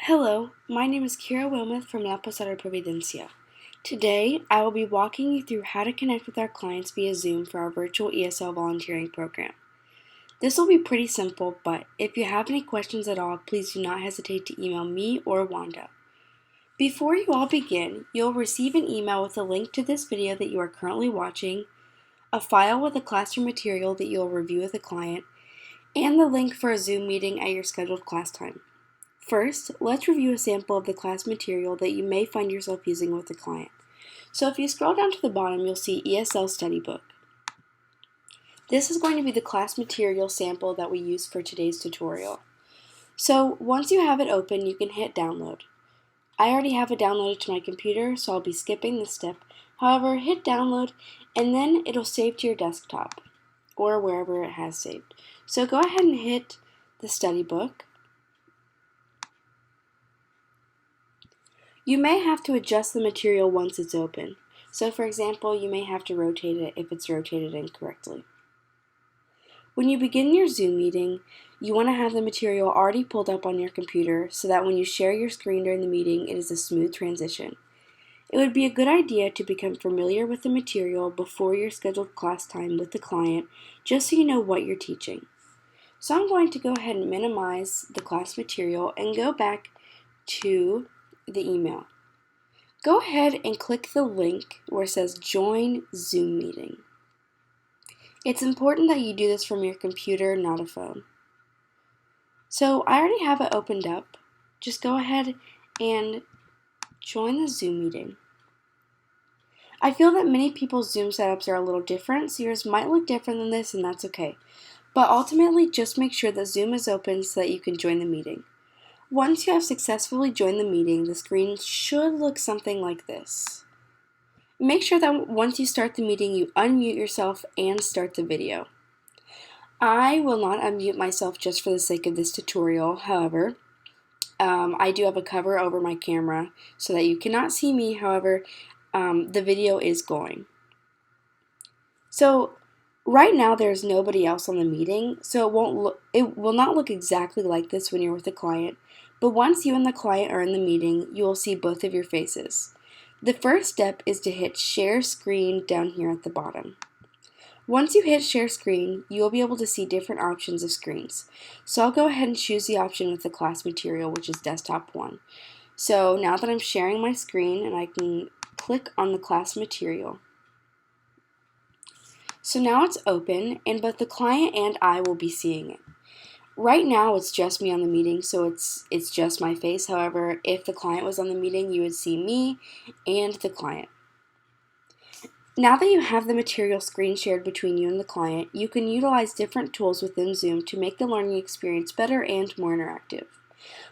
Hello, my name is Kira Wilmuth from La Posada Providencia. Today, I will be walking you through how to connect with our clients via Zoom for our virtual ESL volunteering program. This will be pretty simple, but if you have any questions at all, please do not hesitate to email me or Wanda. Before you all begin, you'll receive an email with a link to this video that you are currently watching, a file with a classroom material that you'll review with a client, and the link for a Zoom meeting at your scheduled class time. First, let's review a sample of the class material that you may find yourself using with a client. So if you scroll down to the bottom, you'll see ESL Study Book. This is going to be the class material sample that we use for today's tutorial. So once you have it open, you can hit download. I already have it downloaded to my computer, so I'll be skipping this step. However, hit download and then it'll save to your desktop or wherever it has saved. So go ahead and hit the study book. You may have to adjust the material once it's open. So for example, you may have to rotate it if it's rotated incorrectly. When you begin your Zoom meeting, you want to have the material already pulled up on your computer so that when you share your screen during the meeting, it is a smooth transition. It would be a good idea to become familiar with the material before your scheduled class time with the client, just so you know what you're teaching. So I'm going to go ahead and minimize the class material and go back to the email. Go ahead and click the link where it says Join Zoom Meeting. It's important that you do this from your computer, not a phone. So I already have it opened up. Just go ahead and join the Zoom meeting. I feel that many people's Zoom setups are a little different, so yours might look different than this, and that's okay. But ultimately, just make sure that Zoom is open so that you can join the meeting. Once you have successfully joined the meeting, the screen should look something like this. Make sure that once you start the meeting, you unmute yourself and start the video. I will not unmute myself just for the sake of this tutorial. However, I do have a cover over my camera so that you cannot see me. However, the video is going. So right now there's nobody else on the meeting, so it will not look exactly like this when you're with a client. But once you and the client are in the meeting, you will see both of your faces. The first step is to hit Share Screen down here at the bottom. Once you hit Share Screen, you will be able to see different options of screens. So I'll go ahead and choose the option with the class material, which is Desktop 1. So now that I'm sharing my screen, and I can click on the class material. So now it's open, and both the client and I will be seeing it. Right now it's just me on the meeting, so it's just my face. However, if the client was on the meeting, you would see me and the client. Now that you have the material screen shared between you and the client, you can utilize different tools within Zoom to make the learning experience better and more interactive.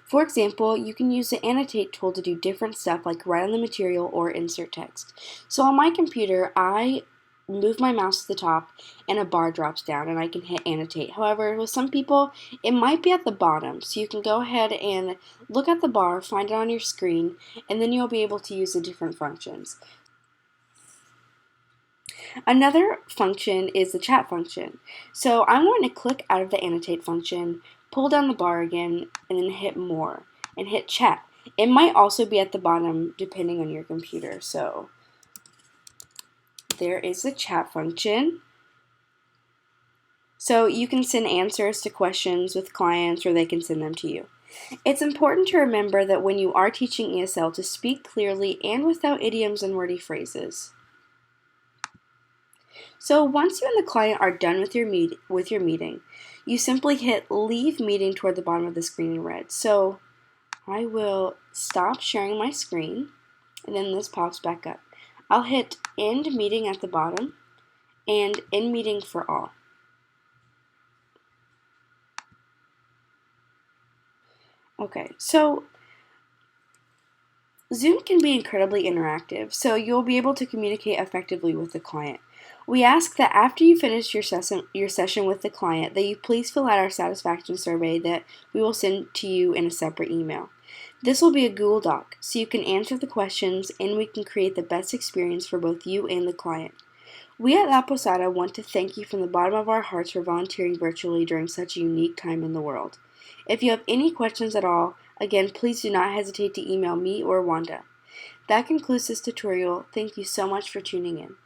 For example, you can use the Annotate tool to do different stuff like write on the material or insert text. So on my computer, I move my mouse to the top and a bar drops down and I can hit Annotate. However, with some people, it might be at the bottom. So you can go ahead and look at the bar, find it on your screen, and then you'll be able to use the different functions. Another function is the chat function. So I'm going to click out of the Annotate function, pull down the bar again, and then hit More, and hit Chat. It might also be at the bottom depending on your computer. So there is the chat function. So you can send answers to questions with clients, or they can send them to you. It's important to remember that when you are teaching ESL to speak clearly and without idioms and wordy phrases. So once you and the client are done with your meeting, you simply hit Leave Meeting toward the bottom of the screen in red. So I will stop sharing my screen, and then this pops back up. I'll hit End Meeting at the bottom and End Meeting for all. Okay, so Zoom can be incredibly interactive, so you'll be able to communicate effectively with the client. We ask that after you finish your session with the client, that you please fill out our satisfaction survey that we will send to you in a separate email. This will be a Google Doc, so you can answer the questions and we can create the best experience for both you and the client. We at La Posada want to thank you from the bottom of our hearts for volunteering virtually during such a unique time in the world. If you have any questions at all, Again, please do not hesitate to email me or Wanda. That concludes this tutorial. Thank you so much for tuning in.